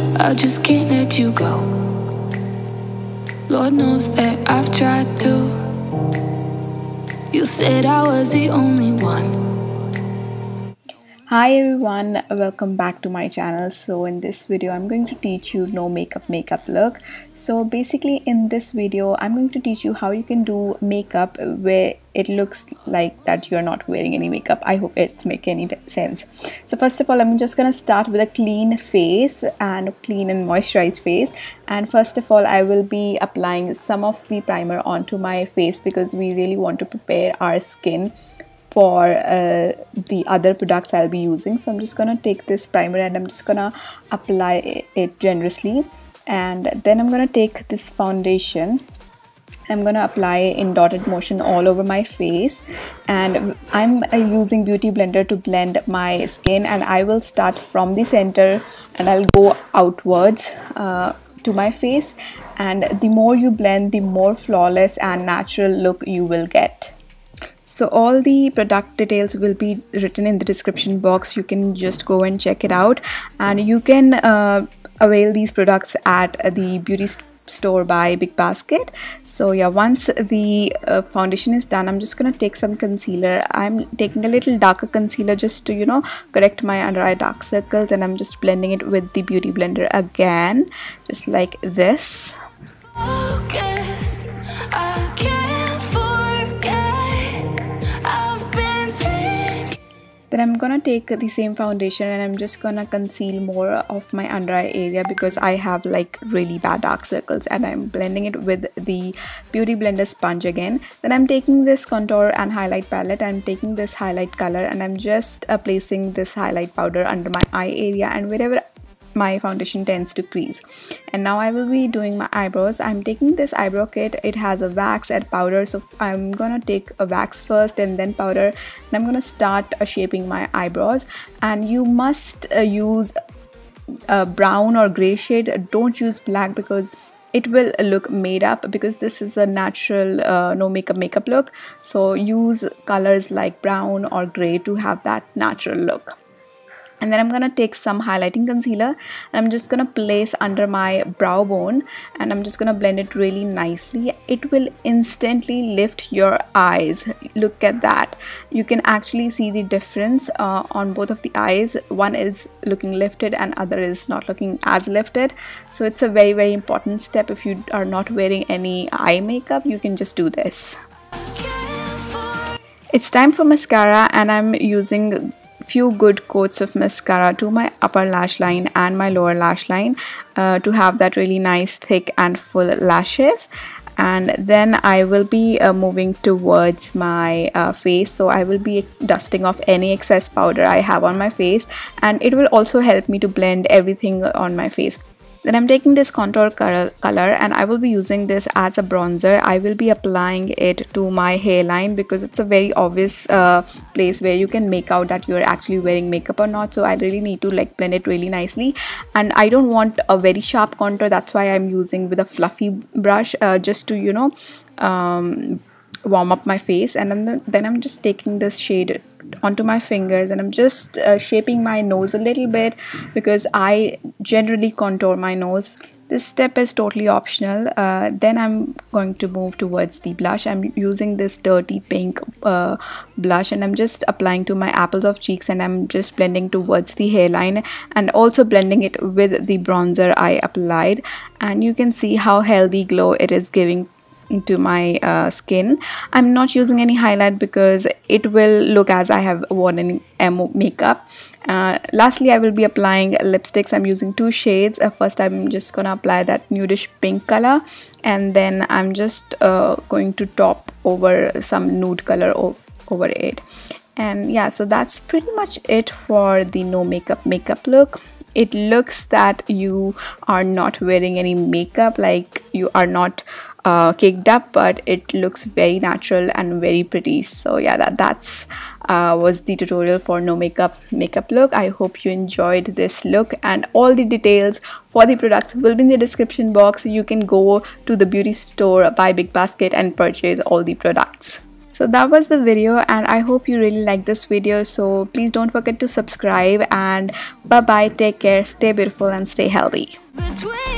I just can't let you go. Lord knows that I've tried to. You said I was the only one. Hi everyone, welcome back to my channel. So in this video I'm going to teach you no makeup look. So basically in this video I'm going to teach you how you can do makeup where it looks like that you're not wearing any makeup. I hope it's making any sense. So first of all, I'm just gonna start with a clean face and clean and moisturized face. And first of all, I will be applying some of the primer onto my face because we really want to prepare our skin for the other products I'll be using. So I'm just gonna take this primer and I'm just gonna apply it generously, and then I'm gonna take this foundation. I'm gonna apply in dotted motion all over my face, and I'm using Beauty Blender to blend my skin, and I will start from the center and I'll go outwards to my face, and the more you blend, the more flawless and natural look you will get. So all the product details will be written in the description box. You can just go and check it out, and you can avail these products at the beauty store by Big Basket. So yeah, once the foundation is done, I'm just gonna take some concealer. I'm taking a little darker concealer just to correct my under eye dark circles, and I'm just blending it with the Beauty Blender again, just like this. Then I'm gonna take the same foundation and I'm just gonna conceal more of my under eye area because I have like really bad dark circles, and I'm blending it with the Beauty Blender sponge again. Then I'm taking this contour and highlight palette. I'm taking this highlight color and I'm just placing this highlight powder under my eye area and wherever my foundation tends to crease. And now I will be doing my eyebrows. I'm taking this eyebrow kit. It has a wax and powder, so I'm gonna take a wax first and then powder, and I'm gonna start shaping my eyebrows. And you must use a brown or gray shade. Don't use black because it will look made up, because this is a natural no makeup look. So use colors like brown or gray to have that natural look. And then I'm gonna take some highlighting concealer and I'm just gonna place under my brow bone, and I'm just gonna blend it really nicely. It will instantly lift your eyes. Look at that. You can actually see the difference on both of the eyes. One is looking lifted and other is not looking as lifted. So it's a very, very important step. If you are not wearing any eye makeup, you can just do this. It's time for mascara, and I'm using few good coats of mascara to my upper lash line and my lower lash line to have that really nice thick and full lashes. And then I will be moving towards my face. So I will be dusting off any excess powder I have on my face, and it will also help me to blend everything on my face. Then I'm taking this contour color and I will be using this as a bronzer. I will be applying it to my hairline because it's a very obvious place where you can make out that you're actually wearing makeup or not. So I really need to like blend it really nicely, and I don't want a very sharp contour. That's why I'm using with a fluffy brush just to warm up my face. And then I'm just taking this shade onto my fingers and I'm just shaping my nose a little bit because I generally contour my nose. This step is totally optional. Then I'm going to move towards the blush. I'm using this dirty pink blush and I'm just applying to my apples of cheeks, and I'm just blending towards the hairline and also blending it with the bronzer I applied. And you can see how healthy glow it is giving into my skin. I'm not using any highlight because it will look as I have worn any makeup. Lastly, I will be applying lipsticks. I'm using two shades. First, I'm just gonna apply that nudish pink color, and then I'm just going to top over some nude color over it. And yeah, so that's pretty much it for the no makeup look. It looks that you are not wearing any makeup, like you are not caked up, but it looks very natural and very pretty. So yeah, that's was the tutorial for no makeup look. I hope you enjoyed this look, and all the details for the products will be in the description box. You can go to the beauty store by Big Basket and purchase all the products. So that was the video, and I hope you really like this video. So please don't forget to subscribe, and bye bye, take care, stay beautiful and stay healthy. Between